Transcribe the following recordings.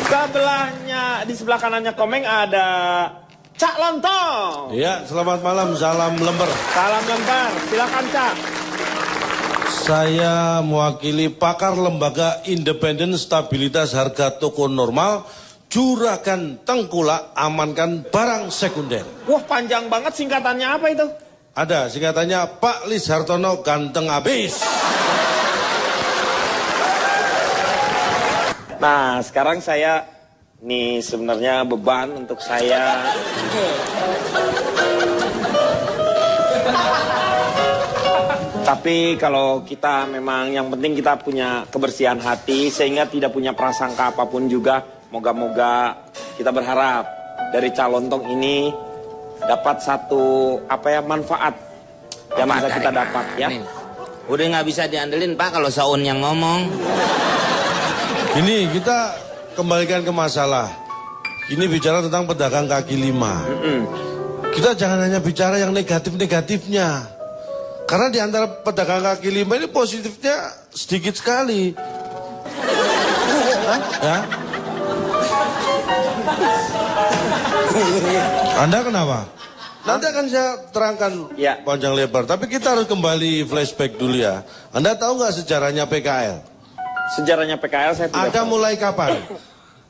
Sebelahnya, di sebelah kanannya Komeng ada Cak Lontong. Iya, selamat malam, salam lembar. Salam lembar, silakan Cak. Saya mewakili pakar lembaga independen stabilitas harga toko normal, Juragan Tengkulak, amankan barang sekunder. Wah, panjang banget, singkatannya apa itu? Ada, singkatannya Pak Lis Hartono ganteng abis. Nah, sekarang saya, nih sebenarnya beban untuk saya. Tapi kalau kita memang yang penting kita punya kebersihan hati sehingga tidak punya prasangka apapun juga. Moga-moga kita berharap dari Cak Lontong ini dapat satu manfaat yang bisa kita dapat ya. Udah nggak bisa diandelin Pak kalau Saun yang ngomong. Ini kita kembalikan ke masalah. Ini bicara tentang pedagang kaki lima. Kita jangan hanya bicara yang negatif-negatifnya. Karena di antara pedagang kaki lima ini positifnya sedikit sekali. Ya? Anda kenapa? Nanti akan saya terangkan ya, panjang lebar. Tapi kita harus kembali flashback dulu ya. Anda tahu nggak sejarahnya PKL? Sejarahnya PKL saya tidak Ada tahu. mulai kapan?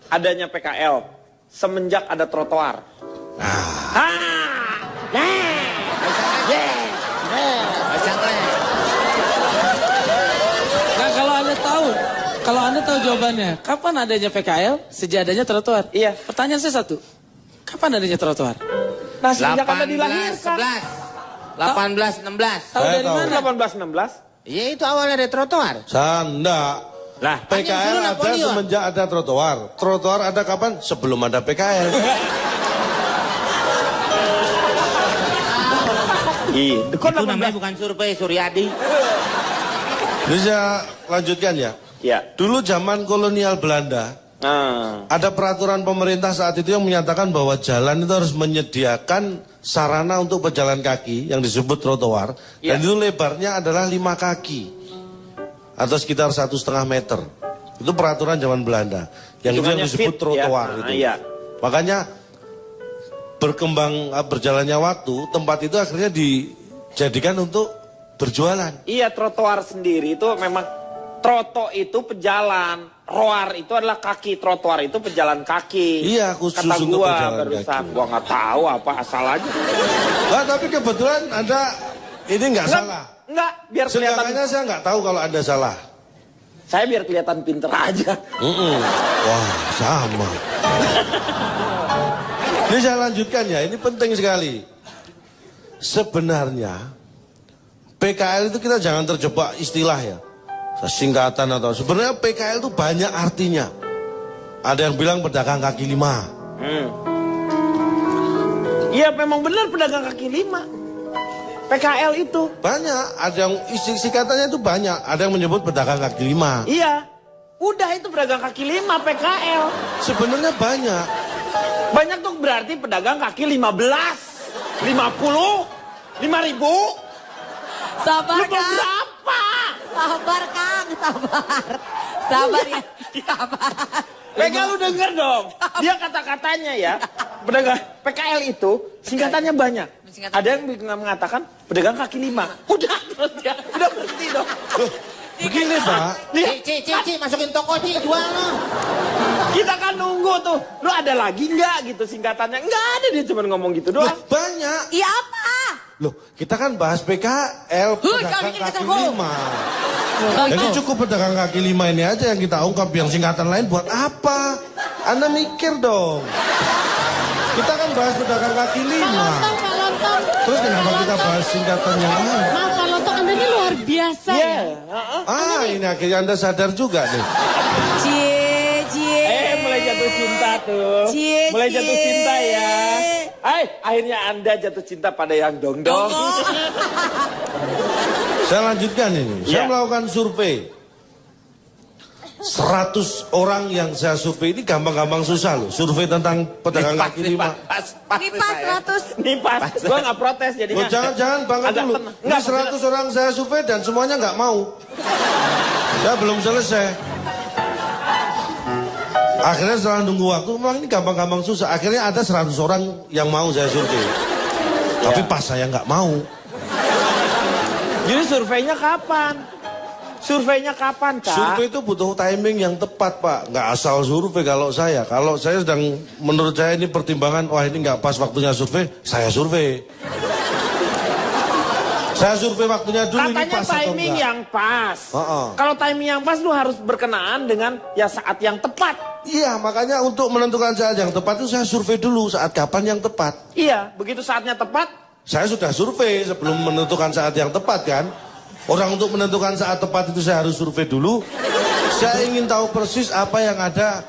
Adanya PKL semenjak ada trotoar. Nah, kalau Anda tahu jawabannya, kapan adanya PKL? Sejak adanya trotoar. Iya. Pertanyaan saya satu. Kapan adanya trotoar? Nah, sejak Anda dilahirkan. 18, 16. Tahu dari mana? 18, 16. Iya itu awalnya dari trotoar. Sanda. Lah, PKL ada semenjak ada trotoar. Trotoar ada kapan? Sebelum ada PKL. Itu namanya bukan survei, Suryadi. Bisa lanjutkan ya? Ya. Dulu zaman kolonial Belanda, ada peraturan pemerintah saat itu yang menyatakan bahwa jalan itu harus menyediakan sarana untuk pejalan kaki yang disebut trotoar. Dan itu lebarnya adalah 5 kaki. Atau sekitar 1,5 meter. Itu peraturan zaman Belanda. Yang itu yang disebut trotoar ya. itu. Iya. Makanya berjalannya waktu, tempat itu akhirnya dijadikan untuk berjualan. Iya, trotoar sendiri itu memang troto itu pejalan, roar itu adalah kaki, trotoar itu pejalan kaki. Iya, khusus kata untuk gua pejalan barusan, kaki. gua nggak tahu apa asal aja. Nah, tapi kebetulan Anda ini nggak salah. Enggak, biar kelihatan. Seenggaknya saya nggak tahu kalau Anda salah. Saya biar kelihatan pinter aja. Wah, sama. Ini saya lanjutkan ya, ini penting sekali. Sebenarnya PKL itu kita jangan terjebak istilah ya, singkatan atau sebenarnya PKL itu banyak artinya. Ada yang bilang pedagang kaki lima. Iya, memang benar pedagang kaki lima. PKL itu banyak, ada yang singkatannya itu banyak. Ada yang menyebut pedagang kaki lima. Iya, udah itu pedagang kaki lima PKL. Sebenarnya banyak. Banyak tuh berarti pedagang kaki 15, 50, 5.000. Sabar Kang. Berapa? Sabar Kang, sabar. Sabar ya, sabar. Pega lu denger dong. Dia kata-katanya ya, pedagang PKL itu singkatannya banyak. Ada yang mengatakan pedagang kaki lima. Udah terus ya, udah berhenti dong. Begini Pak. Ci, masukin toko Ci, jual lo. Kita kan nunggu tuh. Lu ada lagi nggak gitu singkatannya? Nggak ada, dia cuma ngomong gitu doang. Banyak. Iya apa? Loh, kita kan bahas PKL, pedagang kaki lima. Jadi cukup pedagang kaki lima ini aja yang kita ungkap, yang singkatan lain buat apa? Anda mikir dong. Kita kan bahas pedagang kaki lima. Terus kenapa kita bahas singkatan yang lain? Maaf Pak Lontong, Anda ini luar biasa ya. Ini akhirnya Anda sadar juga nih. Mulai jatuh cinta tuh. Mulai jatuh cinta ya. Akhirnya Anda jatuh cinta pada yang dong-dong. Saya lanjutkan ini. Saya melakukan survei. 100 orang yang saya survei ini gampang-gampang susah loh. Survei tentang pedagang kaki lima. Ini pas 100. Ini pas. Gua nggak protes jadinya. Jangan banget dulu. Ini 100 orang saya survei dan semuanya nggak mau. Saya belum selesai. Akhirnya setelah nunggu waktu, memang ini gampang-gampang susah. Akhirnya ada 100 orang yang mau saya survei. Tapi pas saya nggak mau. Jadi surveinya kapan? Surveinya kapan, Cak? Survei itu butuh timing yang tepat, Pak. Nggak asal survei kalau saya. Kalau saya sedang, menurut saya ini pertimbangan, wah ini nggak pas waktunya survei, saya survei. Saya survei waktunya dulu. Katanya ini pas timing yang pas. Kalau timing yang pas lu harus berkenaan dengan ya saat yang tepat. Iya, makanya untuk menentukan saat yang tepat itu saya survei dulu saat kapan yang tepat. Iya, begitu saatnya tepat. Saya sudah survei sebelum menentukan saat yang tepat kan. Orang untuk menentukan saat tepat itu saya harus survei dulu. Saya ingin tahu persis apa yang ada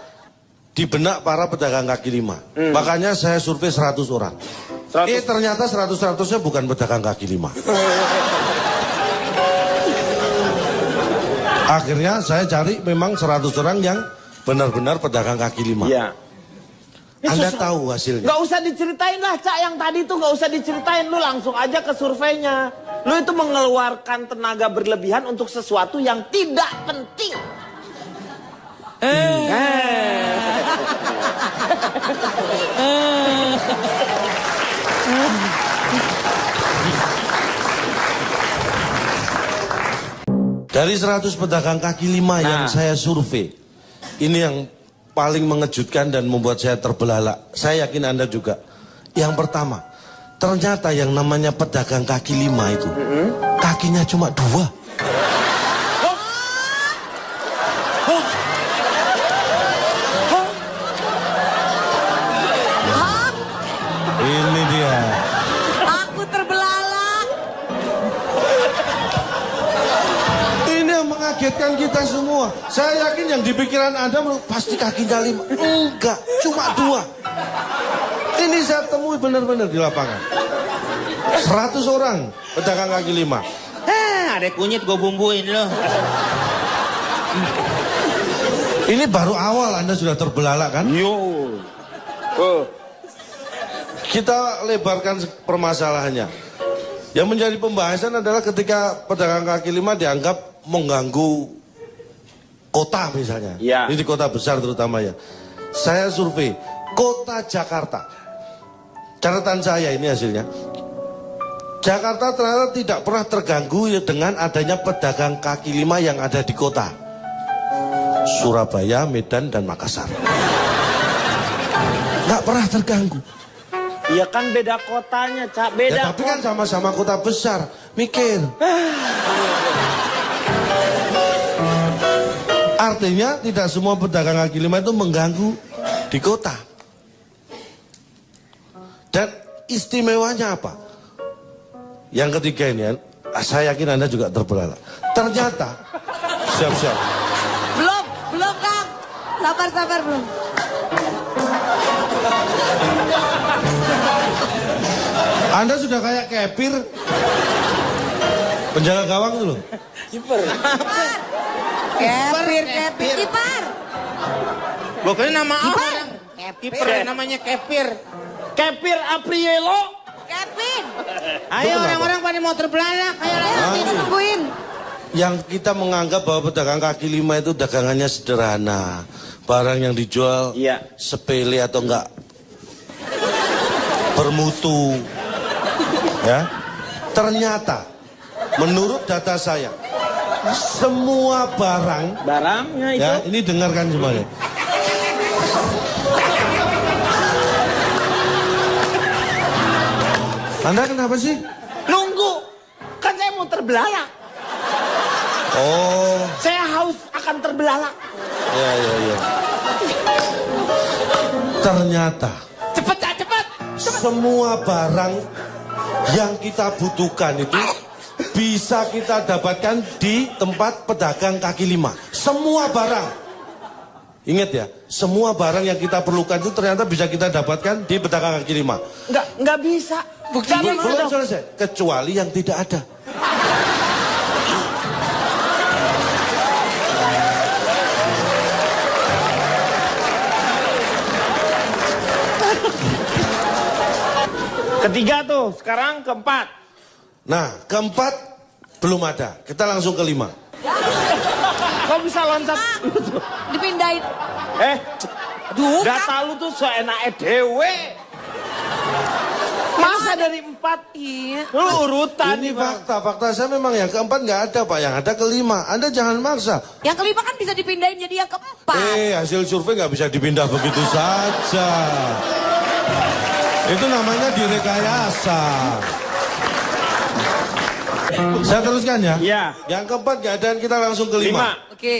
di benak para pedagang kaki lima. Makanya saya survei 100 orang. Ternyata 100-100-nya bukan pedagang kaki lima. Akhirnya saya cari memang 100 orang yang benar-benar pedagang kaki lima. Iya. Anda tahu hasilnya? Gak usah diceritain lah, Cak, yang tadi tuh gak usah diceritain. Lu langsung aja ke surveinya. Lu itu mengeluarkan tenaga berlebihan untuk sesuatu yang tidak penting. Dari 100 pedagang kaki lima yang saya survei, ini yang paling mengejutkan dan membuat saya terbelalak. Saya yakin Anda juga. Yang pertama, ternyata yang namanya pedagang kaki lima itu, kakinya cuma 2. Ini dia. Aku terbelalak. Ini yang mengagetkan kita semua. Saya yakin yang di pikiran Anda pasti kakinya 5. Enggak, cuma 2. Ini saya temui benar-benar di lapangan. 100 orang pedagang kaki lima. Ada kunyit gue bumbuin loh. Ini baru awal Anda sudah terbelalak kan? Yo. Kita lebarkan permasalahannya. Yang menjadi pembahasan adalah ketika pedagang kaki lima dianggap mengganggu kota misalnya. Ya. Ini di kota besar terutama ya. Saya survei kota Jakarta. Catatan saya ini hasilnya. Jakarta ternyata tidak pernah terganggu dengan adanya pedagang kaki lima yang ada di kota. Surabaya, Medan, dan Makassar. Nggak pernah terganggu. Iya kan beda kotanya, Cak. Beda Ya, tapi kan sama-sama kota besar. Mikir. Artinya tidak semua pedagang kaki lima itu mengganggu di kota. Dan istimewanya apa? Yang ketiga ini, saya yakin Anda juga terbelalak. Ternyata, siap-siap. Belum Kang. Sabar belum. Anda sudah kayak kepir. Penjaga gawang itu loh. Kiper. Kepir. Kiper. Bukan nama orang. Kiper namanya Kepir. Kepir Aprielo. Kevin. Ayo orang-orang pada mau terbelalak. Ayo Ayo nungguin. Yang kita menganggap bahwa pedagang kaki lima itu dagangannya sederhana. Barang yang dijual sepele atau enggak bermutu. Ya. Ternyata menurut data saya semua barangnya itu ya, ini dengarkan semuanya. Anda kenapa sih? nunggu. Kan saya mau terbelalak. Oh. Saya haus akan terbelalak. Ya. Ternyata Cepet. semua barang yang kita butuhkan itu bisa kita dapatkan di tempat pedagang kaki lima. Semua barang. Ingat ya, semua barang yang kita perlukan itu ternyata bisa kita dapatkan di pedagang kaki lima. Nggak bisa. Belum selesai, kecuali yang tidak ada. Ketiga tuh, sekarang keempat. Nah, keempat belum ada. Kita langsung kelima. Kok bisa loncat? Di dipindahin. Aduh, data lu tuh seenaknya dewe. Masa dari 4? Iya. Lu urutan Ini nih, Bang. fakta saya memang yang keempat nggak ada Pak, yang ada kelima. Anda jangan maksa. Yang kelima kan bisa dipindahin jadi yang keempat. Hasil survei nggak bisa dipindah begitu saja. Itu namanya direkayasa. Saya teruskan ya. Iya. Yang keempat nggak ada, kita langsung kelima. 5. Oke.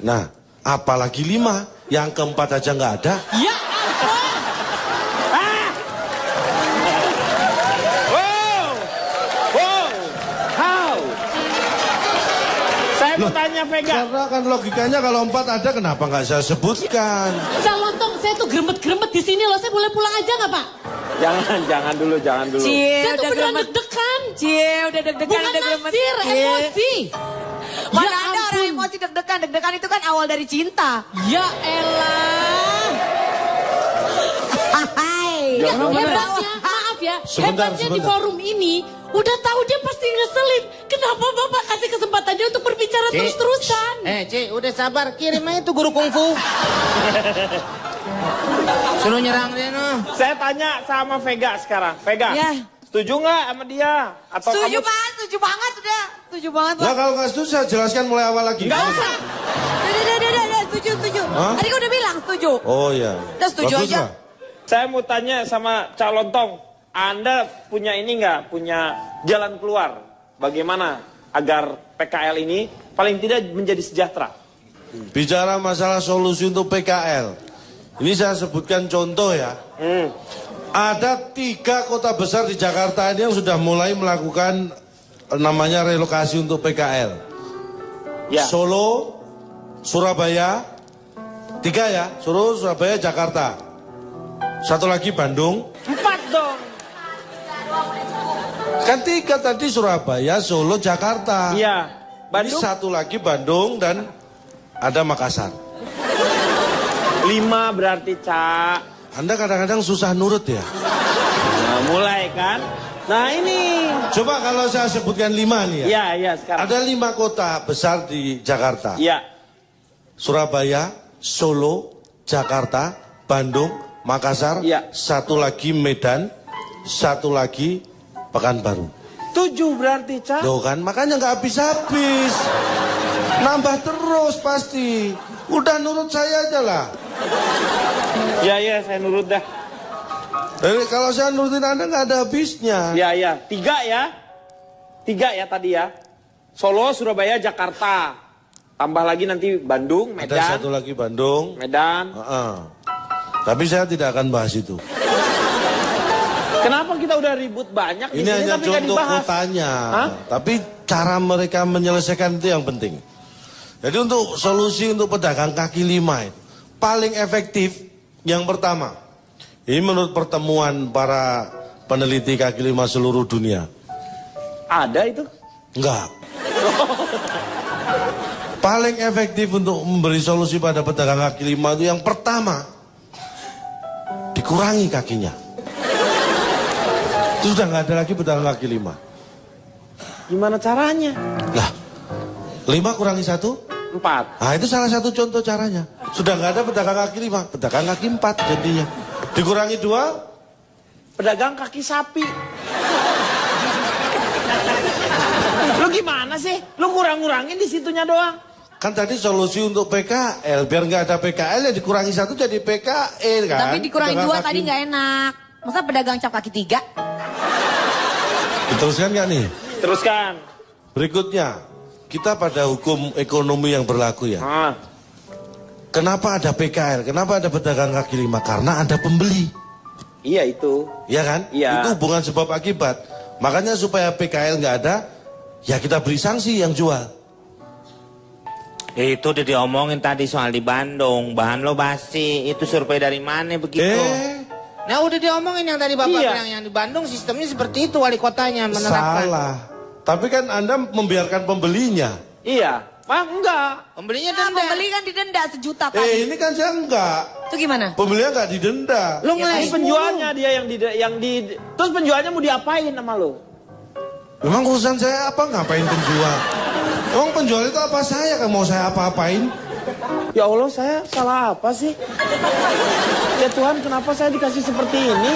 Nah, apalagi 5, yang keempat aja nggak ada. Ya Saya mau tanya Vega. Karena kan logikanya kalau 4 ada, kenapa nggak saya sebutkan? Calontong, saya tuh gremet-gremet di sini loh. Saya boleh pulang aja nggak Pak? Jangan dulu. Cie, Saya tuh udah beneran gremet. deg-degan. Cie, udah deg-degan, Bukan udah gremet. naksir, Cie. emosi. Mana Ya ada orang ampun. emosi deg-degan. Deg-degan itu kan awal dari cinta. Ya elah. Hai. Hebatnya, maaf ya. Sebentar, Hebatnya di sebentar. forum ini, udah tahu dia pasti ngeselin. Kenapa Bapak kasih kesempatan dia untuk berbicara terus-terusan? Ci, udah sabar. Kirim aja tuh guru kungfu. Suruh nyerang dia, no. Saya tanya sama Vega sekarang. Vega, Ya. setuju nggak sama dia? Atau Setuju kamu... Pak, setuju banget udah. Setuju banget Nah Pak. kalau nggak setuju saya jelaskan mulai awal lagi. Nggak usah. Udah, setuju. Hah? Tadi kan udah bilang setuju. Oh iya. Udah setuju Bagus, aja. Pak. Saya mau tanya sama Calontong. Anda punya ini nggak? Punya jalan keluar? Bagaimana agar PKL ini paling tidak menjadi sejahtera? Bicara masalah solusi untuk PKL. Ini saya sebutkan contoh ya. Ada 3 kota besar di Jakarta ini yang sudah mulai melakukan namanya relokasi untuk PKL. Ya. Solo, Surabaya, 3 ya. Solo, Surabaya, Jakarta. 1 lagi Bandung. 4 dong. Kan 3 tadi, Surabaya, Solo, Jakarta. Iya. Ini Bandung 1 lagi Bandung dan ada Makassar. 5 berarti, Cak. Anda kadang-kadang susah nurut ya. Nah, mulai kan? Nah ini. Coba kalau saya sebutkan 5 nih ya. Iya, sekarang. Ada 5 kota besar di Jakarta. Iya. Surabaya, Solo, Jakarta, Bandung, Makassar. Iya. 1 lagi Medan, 1 lagi Pekanbaru. 7 berarti, Cak. Loh kan, makanya nggak habis-habis. Nambah terus pasti. Udah nurut saya aja lah. Iya, saya nurut dah. Jadi kalau saya nurutin Anda nggak ada habisnya. Iya. 3 ya. 3 ya tadi ya. Solo, Surabaya, Jakarta. Tambah lagi nanti Bandung, Medan. Ada 1 lagi Bandung. Medan. Tapi saya tidak akan bahas itu. Kenapa kita udah ribut banyak di Ini sini hanya tapi nggak contoh dibahas? kotanya. Hah? Tapi cara mereka menyelesaikan itu yang penting. Jadi untuk solusi untuk pedagang kaki 5 itu paling efektif yang pertama. Ini menurut pertemuan para peneliti kaki 5 seluruh dunia. Ada itu? Enggak. Paling efektif untuk memberi solusi pada pedagang kaki 5 itu yang pertama, dikurangi kakinya. Itu sudah nggak ada lagi pedagang kaki 5. Gimana caranya? Lah, 5 kurangi 1? 4. Nah itu salah satu contoh caranya. Sudah nggak ada pedagang kaki 5, pedagang kaki 4 jadinya. Dikurangi 2? Pedagang kaki sapi. Lu gimana sih? Lu kurang-kurangin di situnya doang. Kan tadi solusi untuk PKL, biar nggak ada PKL ya dikurangi 1 jadi PKL kan. Tapi dikurangi Pedagang 2 kaki- tadi nggak enak. Masa pedagang cap kaki 3? Diteruskan nggak nih? Teruskan. Berikutnya, kita pada hukum ekonomi yang berlaku ya. Ah. Kenapa ada PKL? Kenapa ada pedagang kaki 5? Karena ada pembeli. Iya itu. Iya kan? Iya. Itu hubungan sebab akibat. Makanya supaya PKL nggak ada, ya kita beri sanksi yang jual. Itu udah diomongin tadi soal di Bandung. Bahan lo basi. Itu survei dari mana begitu? Nah udah diomongin yang tadi Bapak Iya. bilang. Yang di Bandung sistemnya seperti itu. Wali kotanya menerapkan. Salah. Tapi kan Anda membiarkan pembelinya. Iya. Ah, enggak. Pembelinya Nah, denda. pembeli kan didenda sejuta tadi. Ini kan saya enggak. Itu gimana? Pembelinya enggak didenda. Lu Ini ngeles penjualnya dia yang di terus penjualnya mau diapain sama lu? Memang urusan saya apa ngapain penjual? Emang penjual itu apa saya kan mau saya apa-apain? Ya Allah, saya salah apa sih? Ya Tuhan, kenapa saya dikasih seperti ini?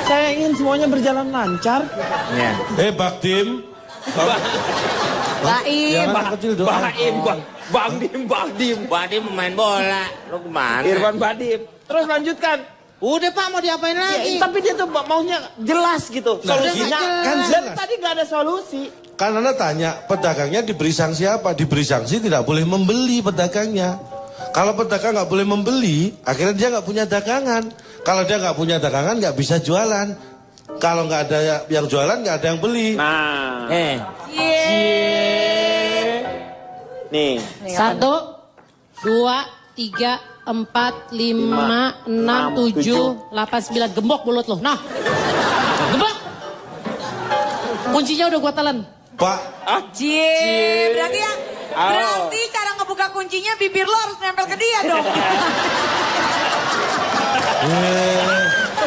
Saya ingin semuanya berjalan lancar. Ya. Bakdim. Baim. Bang Dim. Badim pemain bola. Lu kemana? Irfan Badim. Terus lanjutkan. Udah Pak, mau diapain lagi? Ya, tapi dia tuh maunya jelas gitu. Solusinya kan dan jelas. tadi nggak ada solusi. Kan Anda tanya, pedagangnya diberi sanksi apa? Diberi sanksi tidak boleh membeli pedagangnya. Kalau pedagang nggak boleh membeli, akhirnya dia nggak punya dagangan. Kalau dia nggak punya dagangan, nggak bisa jualan. Kalau nggak ada yang jualan, nggak ada yang beli. Nah. Nih. 1, 2, 3, 4, 5, 6, 7, 8, 9. Gembok mulut lo. Nah. Gembok. Kuncinya udah gua telan. Pak. Berarti cara ngebuka kuncinya bibir lo harus nempel ke dia dong.